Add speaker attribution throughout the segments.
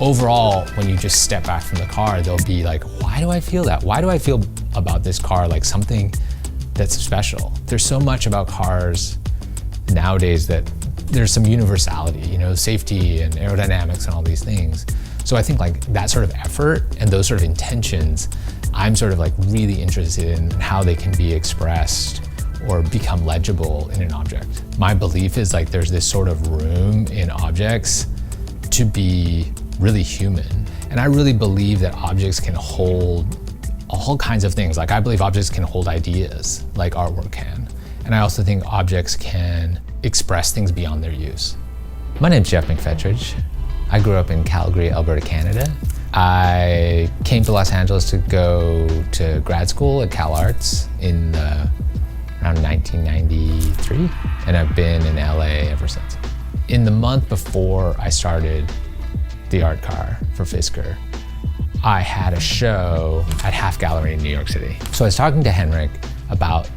Speaker 1: overall, when you just step back from the car, they'll be like, why do I feel that? Why do I feel about this car like something that's special? There's so much about cars nowadays that there's some universality, you know, safety and aerodynamics and all these things. So I think like that sort of effort and those sort of intentions, I'm sort of like really interested in how they can be expressed or become legible in an object. My belief is like there's this sort of room in objects to be really human. And I really believe that objects can hold all kinds of things. Like I believe objects can hold ideas like artwork can. And I also think objects can express things beyond their use. My name's Geoff McFetridge. I grew up in Calgary, Alberta, Canada. I came to Los Angeles to go to grad school at Cal Arts in around 1993, and I've been in LA ever since. In the month before I started the art car for Fisker, I had a show at Half Gallery in New York City. So I was talking to Henrik about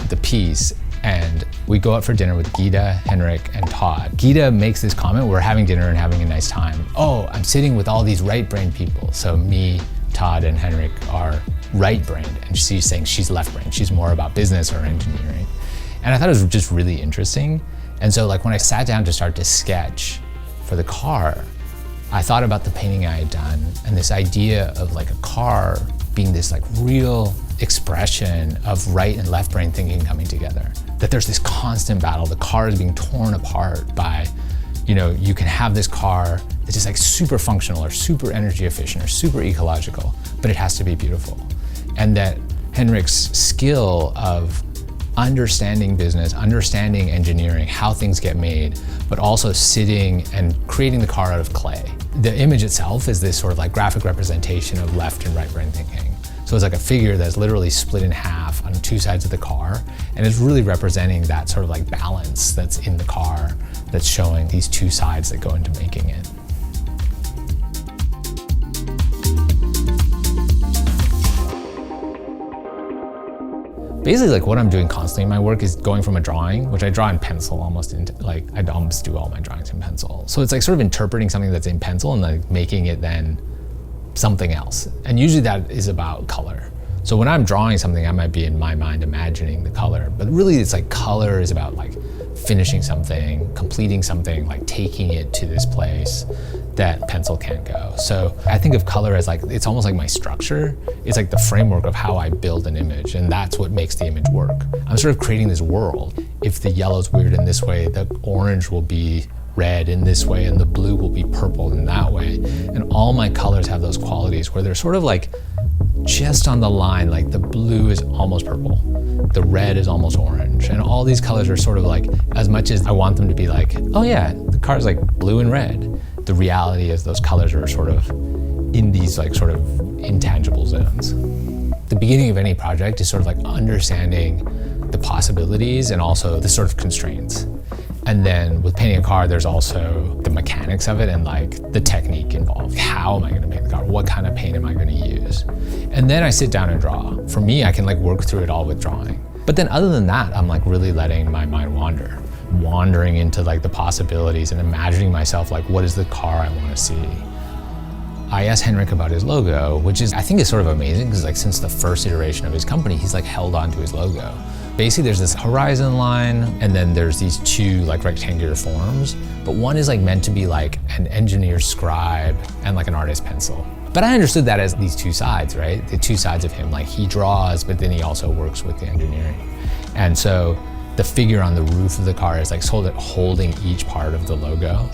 Speaker 1: the piece, and we go out for dinner with Gita, Henrik, and Todd. Gita makes this comment, we're having dinner and having a nice time. Oh, I'm sitting with all these right-brained people. So me, Todd, and Henrik are right-brained, and she's saying she's left-brained. She's more about business or engineering. And I thought it was just really interesting. And so like when I sat down to start to sketch for the car, I thought about the painting I had done and this idea of like a car being this like real expression of right and left brain thinking coming together. That there's this constant battle, the car is being torn apart by, you know, you can have this car that's just like super functional or super energy efficient or super ecological, but it has to be beautiful. And that Henrik's skill of understanding business, understanding engineering, how things get made, but also sitting and creating the car out of clay. The image itself is this sort of like graphic representation of left and right brain thinking. So it's like a figure that's literally split in half on two sides of the car, and it's really representing that sort of like balance that's in the car, that's showing these two sides that go into making it. Basically, like what I'm doing constantly in my work is going from a drawing, which I draw in pencil almost into, like I almost do all my drawings in pencil. So it's like sort of interpreting something that's in pencil and like making it then something else. And usually that is about color. So when I'm drawing something, I might be in my mind imagining the color, but really it's like color is about like finishing something, completing something, like taking it to this place that pencil can't go. So I think of color as like, it's almost like my structure. It's like the framework of how I build an image, and that's what makes the image work. I'm sort of creating this world. If the yellow's weird in this way, the orange will be red in this way, and the blue will be purple in that way. And all my colors have those qualities where they're sort of like just on the line, like the blue is almost purple, the red is almost orange, and all these colors are sort of like, as much as I want them to be like, oh yeah, the car's like blue and red, the reality is those colors are sort of in these like sort of intangible zones. The beginning of any project is sort of like understanding the possibilities and also the sort of constraints. And then with painting a car, there's also the mechanics of it and like the technique involved. How am I gonna paint the car? What kind of paint am I gonna use? And then I sit down and draw. For me, I can like work through it all with drawing. But then other than that, I'm like really letting my mind wander. Wandering into like the possibilities and imagining myself like, what is the car I wanna see? I asked Henrik about his logo, which is, I think is sort of amazing because like since the first iteration of his company, he's like held on to his logo. Basically there's this horizon line and then there's these two like rectangular forms, but one is like meant to be like an engineer's scribe and like an artist's pencil. But I understood that as these two sides, right? The two sides of him, like he draws, but then he also works with the engineering. And so the figure on the roof of the car is like sort of holding each part of the logo.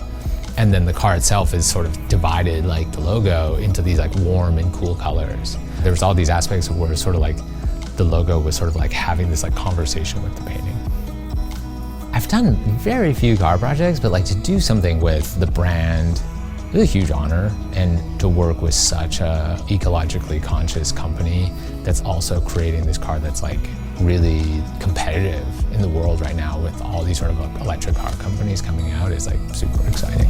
Speaker 1: And then the car itself is sort of divided like the logo into these like warm and cool colors. There's all these aspects of where it's sort of like the logo was sort of like having this like conversation with the painting. I've done very few car projects, but like to do something with the brand is a huge honor, and to work with such a ecologically conscious company that's also creating this car that's like really competitive in the world right now with all these sort of electric car companies coming out is like super exciting.